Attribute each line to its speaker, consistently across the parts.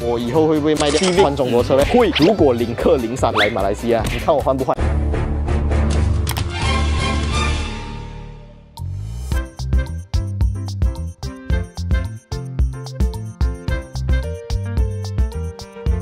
Speaker 1: 我以后会不会卖掉 Civic 换中国车呢？会。如果领克03来马来西亚，你看我换不换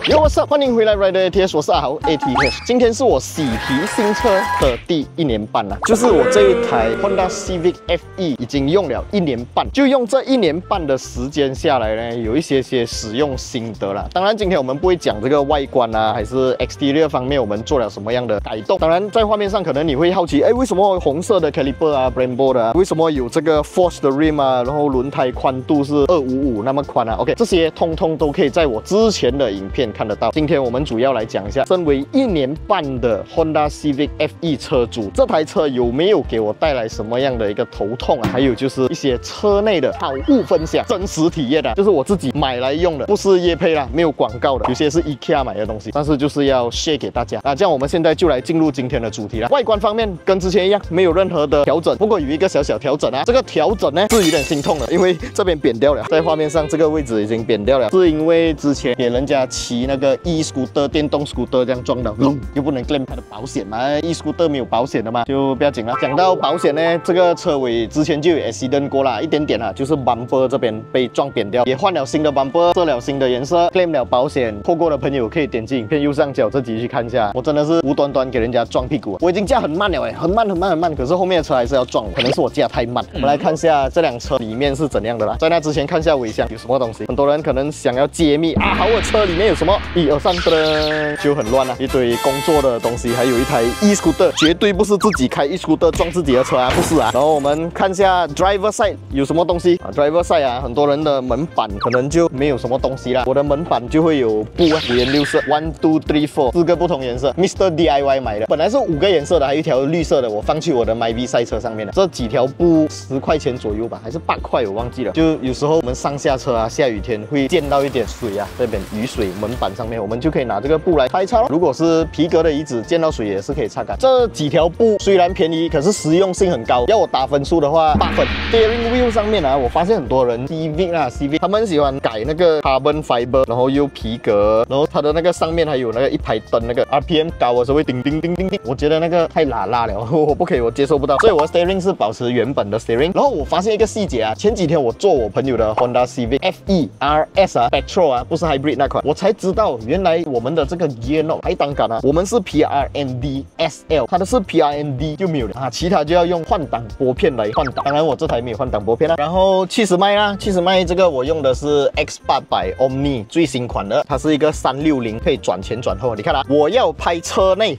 Speaker 1: ？Yo, what's up？ 欢迎回来 Rider ATS， 我是阿豪 ATS。今天是我喜提新车的第1年半了，就是我这一台 Honda Civic FE 已经用了1年半，就用这1年半的时间下来呢，有一些使用心得啦。当然，今天我们不会讲这个外观啊，还是 exterior 方面我们做了什么样的改动。当然，在画面上可能你会好奇，为什么红色的 caliper 啊 ，Brembo 的啊，为什么有这个 Force 的 rim 啊，然后轮胎宽度是255那么宽啊 ？OK， 这些通通都可以在我之前的影片看得到。今天我们主要来讲一下，身为1年半的 Honda Civic FE 车主，这台车有没有给我带来什么样的一个头痛啊？还有就是一些车内的好物分享，真实体验啊，就是我自己买来用的，不是业配啦，没有广告的，有些是 IKEA 买的东西，但是就是要 share 给大家啊。这样我们现在就来进入今天的主题啦。外观方面跟之前一样，没有任何的调整，不过有一个小调整啊。这个调整呢是有点心痛的，因为这边扁掉了，在画面上这个位置已经扁掉了，是因为之前给人家骑那个e-scooter 电动 scooter 这样撞到，又不能 claim 它的保险嘛 ，e-scooter 没有保险的嘛，就不要紧了。讲到保险呢，这个车尾之前就有 accident 过啦，一点点啦，就是 bumper 这边被撞扁掉，也换了新的 bumper， 设了新的颜色 ，claim 了保险。错过的朋友可以点击影片右上角自己去看一下。我真的是无端端给人家撞屁股，我已经驾很慢了很慢，可是后面的车还是要撞我，可能是我驾太慢。我们来看一下这辆车里面是怎样的啦。在那之前看一下尾箱有什么东西，很多人可能想要揭秘啊，好，我车里面有什么？1、2、3的就很乱啊，一堆工作的东西，还有一台 e-scooter， 绝对不是自己开 e-scooter 撞自己的车啊，不是啊。然后我们看一下 driver side 有什么东西啊 ，driver side 啊，很多人的门板可能就没有什么东西啦。我的门板就会有布啊，5颜6色，1、2、3、4， 4个不同颜色 ，Mr. DIY 买的，本来是5个颜色的，还有一条绿色的，我放去我的 myV 赛车上面了。这几条布10块钱左右吧，还是8块，我忘记了。就有时候我们上下车啊，下雨天会溅到一点水啊，这边雨水门板上面，我们就可以拿这个布来擦一擦咯。如果是皮革的椅子，溅到水也是可以擦干。这几条布虽然便宜，可是实用性很高。要我打分数的话，8分。Steering wheel 上面啊，我发现很多人 Civic 他们喜欢改那个 carbon fiber， 然后又皮革，然后它的那个上面还有那个一排灯，那个 RPM 高的时候会叮叮叮叮叮。我觉得那个太辣了，我不可以，我接受不到。所以我 steering 是保持原本的 steering。然后我发现一个细节啊，前几天我坐我朋友的 Honda Civic FE RS 啊 ，Petrol 啊，不是 Hybrid 那款，我才知道原来我们的这个 gear knob 排档杆啊，我们是 PRND SL， 它的是 PRND 就没有了啊，其他就要用换挡拨片来换挡。当然我这台没有换挡拨片啊。然后70迈啦，70迈这个我用的是 X800 Omni 最新款的，它是一个360，可以转前转后。你看啊，我要拍车内，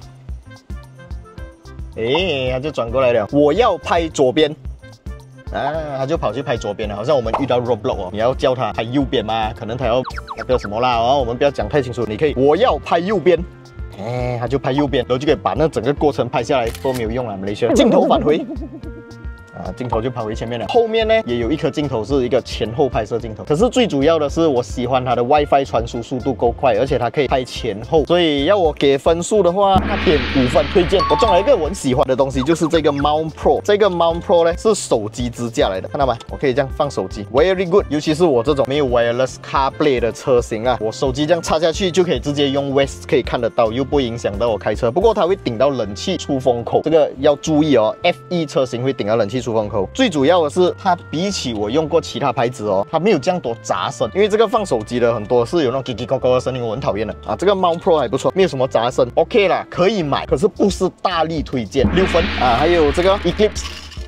Speaker 1: 它就转过来了。我要拍左边。啊，他就跑去拍左边了，好像我们遇到 roadblock 哦，你要叫他拍右边嘛，可能他要那个什么啦，然后我们不要讲太清楚，你可以我要拍右边，他就拍右边，然后就可以把那整个过程拍下来，都没有用啊，马来西亚镜头返回。镜头就跑回前面了。后面呢也有一颗镜头是一个前后拍摄镜头，可是最主要的是我喜欢它的 WiFi 传输速度够快，而且它可以拍前后，所以要我给分数的话，它点5分。推荐我装了一个我很喜欢的东西，就是这个 Mount Pro。这个 Mount Pro 呢是手机支架来的，看到吗？我可以这样放手机 ，very good。尤其是我这种没有 wireless CarPlay 的车型啊，我手机这样插下去就可以直接用 West 可以看得到，又不会影响到我开车。不过它会顶到冷气出风口，这个要注意哦。FE 车型会顶到冷气出风口。最主要的是，它比起我用过其他牌子哦，它没有这样多杂声。因为这个放手机的很多是有那种叽叽咕咕的声音，我很讨厌的啊。这个 Mount Pro 还不错，没有什么杂声 ，OK 啦，可以买，可是不是大力推荐，6分啊。还有这个 Eclipse。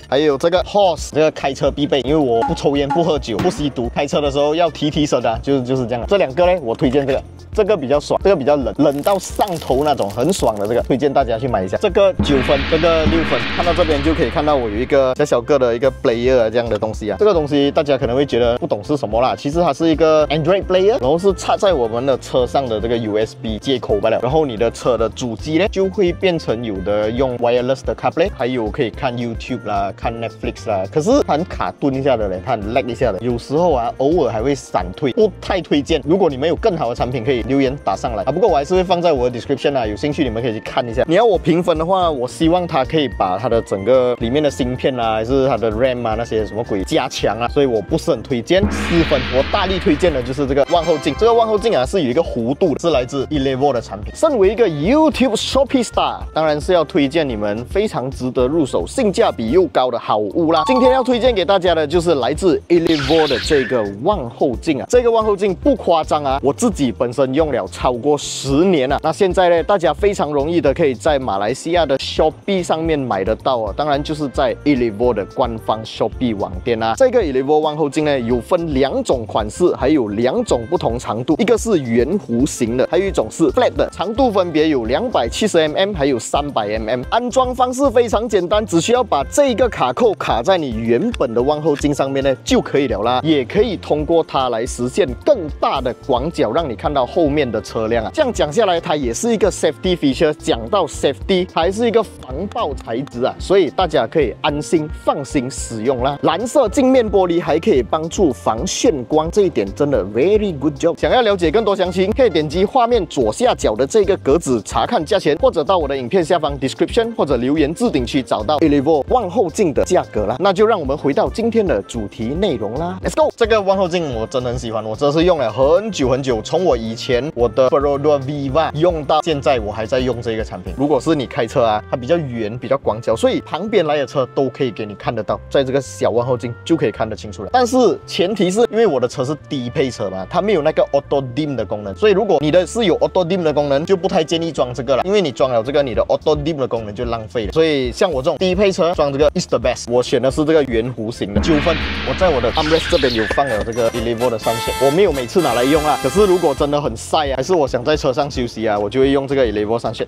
Speaker 1: 还有这个 Horse， 这个开车必备，因为我不抽烟、不喝酒、不吸毒，开车的时候要提神啊，就是这样。这2个呢，我推荐这个。这个比较爽，这个比较冷到上头那种，很爽的这个，推荐大家去买一下。这个9分，这个6分，看到这边就可以看到我有一个小个的一个 player 啊这样的东西啊。这个东西大家可能会觉得不懂是什么啦，其实它是一个 Android player， 然后是插在我们的车上的这个 USB 接口罢了。然后你的车的主机呢就会变成有的用 wireless 的 CarPlay， 还有可以看 YouTube 啦，看 Netflix 啦。可是它很卡顿一下的嘞，它很 lag 一下的，有时候啊偶尔还会闪退，不太推荐。如果你们有更好的产品可以留言打上来啊。不过我还是会放在我的 description 啊，有兴趣你们可以去看一下。你要我评分的话，我希望它可以把它的整个里面的芯片啊，还是它的 RAM 啊那些什么鬼加强啊，所以我不是很推荐4分。我大力推荐的就是这个望后镜。这个望后镜啊是有一个弧度的，是来自 Elevo 的产品。身为一个 YouTube Shopee Star， 当然是要推荐你们非常值得入手、性价比又高的好物啦。今天要推荐给大家的就是来自 Elevo 的这个望后镜啊。这个望后镜不夸张啊，我自己本身用了超过10年了。那现在呢，大家非常容易的可以在马来西亚的 Shopee 上面买得到啊。当然就是在 Elevo 的官方 Shopee 网店啊。这个 Elevo 望后镜呢，有分2种款式，还有2种不同长度，一个是圆弧形的，还有一种是 flat 的，长度分别有270mm 还有300mm。安装方式非常简单，只需要把这个卡扣卡在你原本的望后镜上面呢就可以了啦。也可以通过它来实现更大的广角，让你看到后面的车辆啊。这样讲下来，它也是一个 safety feature。讲到 safety， 它还是一个防爆材质啊，所以大家可以安心放心使用啦。蓝色镜面玻璃还可以帮助防眩光，这一点真的 very good job。想要了解更多详情，可以点击画面左下角的这个格子查看价钱，或者到我的影片下方 description 或者留言置顶区找到 Elevo 望后镜的价格啦。那就让我们回到今天的主题内容啦 ，Let's go！ 这个望后镜我真的很喜欢，我真的是用了很久很久，从我以前我的 Perodua Viva 用到现在，我还在用这个产品。如果是你开车啊，它比较圆，比较广角，所以旁边来的车都可以给你看得到，在这个小望后镜就可以看得清楚了。但是前提是因为我的车是低配车嘛，它没有那个 Auto Dim 的功能，所以如果你的是有 Auto Dim 的功能，就不太建议装这个了，因为你装了这个，你的 Auto Dim 的功能就浪费了。所以像我这种低配车装这个 is the best。我选的是这个圆弧形的9分。我在我的 armrest 这边有放了这个 Elevo 的Sunshade，我没有每次拿来用啊。可是如果真的很晒啊，还是我想在车上休息啊，我就会用这个 Elevo Sunshade，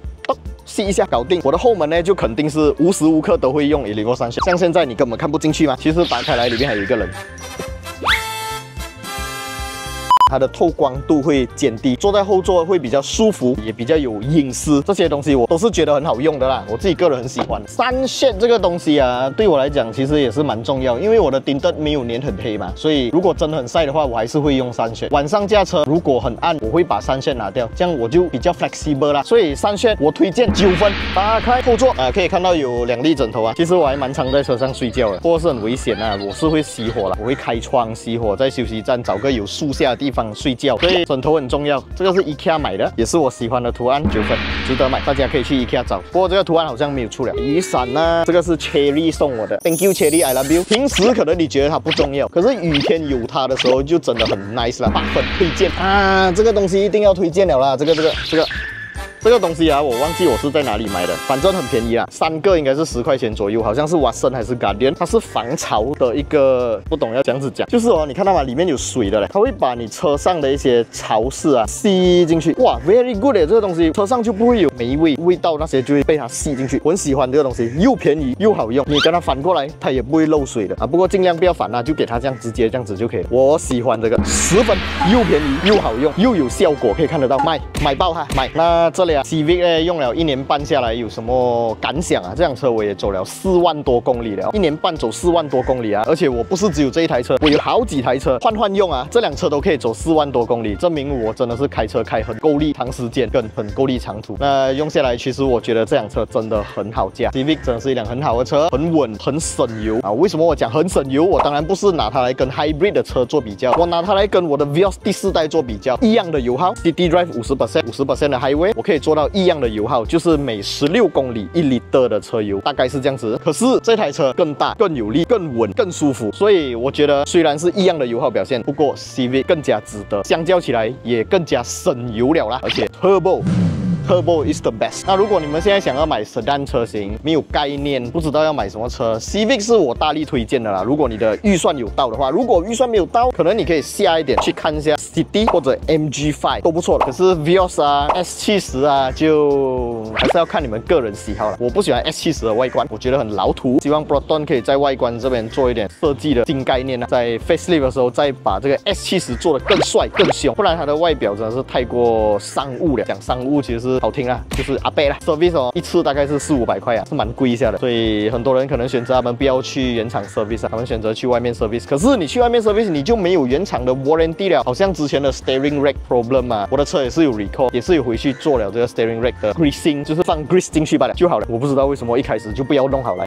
Speaker 1: 吸一下搞定。我的后门呢，就肯定是无时无刻都会用 Elevo Sunshade。像现在你根本看不进去嘛，其实打开来里面还有一个人。它的透光度会减低，坐在后座会比较舒服，也比较有隐私，这些东西我都是觉得很好用的啦，我自己个人很喜欢。Sunshade 这个东西啊，对我来讲其实也是蛮重要，因为我的丁灯没有粘很黑嘛，所以如果真的很晒的话，我还是会用Sunshade。晚上驾车如果很暗，我会把Sunshade拿掉，这样我就比较 flexible 啦。所以Sunshade我推荐9分。打开后座啊，可以看到有2粒枕头啊。其实我还蛮常在车上睡觉的，不过是很危险啊，我是会熄火了，我会开窗熄火，在休息站找个有树下的地方睡觉，所以枕头很重要。这个是 IKEA 买的，也是我喜欢的图案，9分，值得买。大家可以去 IKEA 找。不过这个图案好像没有出了。雨伞呢，这个是 Cherry 送我的 ，Thank you Cherry I love you。平时可能你觉得它不重要，可是雨天有它的时候就真的很 nice 了，8分推荐啊！这个东西一定要推荐了啦，这个东西啊，我忘记我是在哪里买的，反正很便宜啦，3个应该是10块钱左右，好像是 Watson 还是 Guardian， 它是防潮的一个，不懂要这样子讲，就是哦，你看到吗？里面有水的嘞，它会把你车上的一些潮湿啊吸进去，哇 ，very good 这个东西，车上就不会有霉味，味道那些就会被它吸进去，我很喜欢这个东西，又便宜又好用，你跟它反过来，它也不会漏水的啊，不过尽量不要反啦，就给它这样直接这样子就可以了。我喜欢这个10分，又便宜又好用又有效果，可以看得到，买爆它，买。那这里啊 ，Civic 呢用了1年半下来有什么感想啊？这辆车我也走了4万多公里了，1年半走4万多公里啊！而且我不是只有这一台车，我有好几台车换用啊，这辆车都可以走4万多公里，证明我真的是开车开很够力，长时间跟很够力长途。那用下来，其实我觉得这辆车真的很好驾 ，Civic 真的是一辆很好的车，很稳，很省油啊！为什么我讲很省油？我当然不是拿它来跟 Hybrid 的车做比较，我拿它来跟我的 Vios 第4代做比较，一样的油耗 ，City Drive 50% 的 Highway， 我可以做到一样的油耗，就是每16公里1 L 的车油，大概是这样子。可是这台车更大、更有力、更稳、更舒服，所以我觉得虽然是一样的油耗表现，不过 Civic 更加值得，相较起来也更加省油了啦，而且 Turbo is the best。那如果你们现在想要买 Sedan 车型，没有概念，不知道要买什么车 ，Civic 是我大力推荐的啦。如果你的预算有到的话，如果预算没有到，可能你可以下一点去看一下 City 或者 MG5 都不错的。可是 Vios 啊、S70啊，就还是要看你们个人喜好了。我不喜欢 S70的外观，我觉得很老土。希望 Proton 可以在外观这边做一点设计的新概念啊，在 Facelift 的时候再把这个 S70做得更帅、更凶，不然它的外表真的是太过商务了。讲商务其实是是好听啦，就是阿伯啦。service 哦，一次大概是400-500块啊，是蛮贵一下的。所以很多人可能选择他们不要去原厂 service 啊，他们选择去外面 service。可是你去外面 service， 你就没有原厂的 warranty 了。好像之前的 steering rack problem 啊，我的车也是有 recall， 也是有回去做了这个 steering rack 的 greasing， 就是放 grease 进去罢了就好了。我不知道为什么一开始就不要弄好来。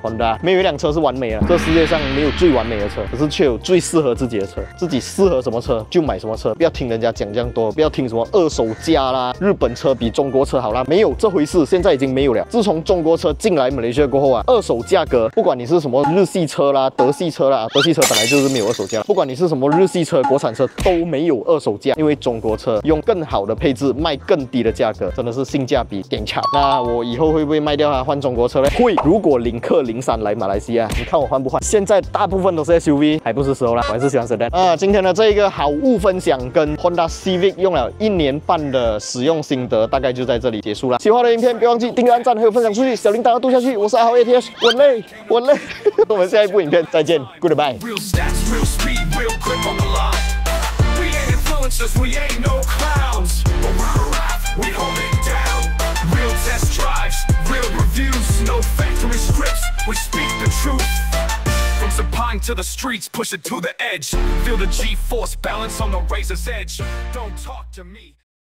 Speaker 1: Honda 没有一辆车是完美的，这世界上没有最完美的车，可是却有最适合自己的车。自己适合什么车就买什么车，不要听人家讲这样多，不要听什么二手价啦，日本车比中国车好啦，没有这回事，现在已经没有了。自从中国车进来马来西亚过后啊，二手价格，不管你是什么日系车啦、德系车啦，德系车本来就是没有二手价，不管你是什么日系车、国产车都没有二手价，因为中国车用更好的配置卖更低的价格，真的是性价比点差。那我以后会不会卖掉它换中国车呢？会，如果领克03来马来西亚，你看我换不换？现在大部分都是 SUV， 还不是时候啦，我还是喜欢 Sedan 啊。今天的这一个好物分享跟 Honda Civic 用了1年半的使用心得，大概就在这里结束了。喜欢的影片别忘记订阅、按赞还有分享出去，小铃铛要嘟下去。我是阿豪 ATH， 我累，我累。我们下一部影片再见 ，Goodbye。No factory scripts, we speak the truth. From Sapine to the streets, push it to the edge. Feel the G-force balance on the razor's edge. Don't talk to me.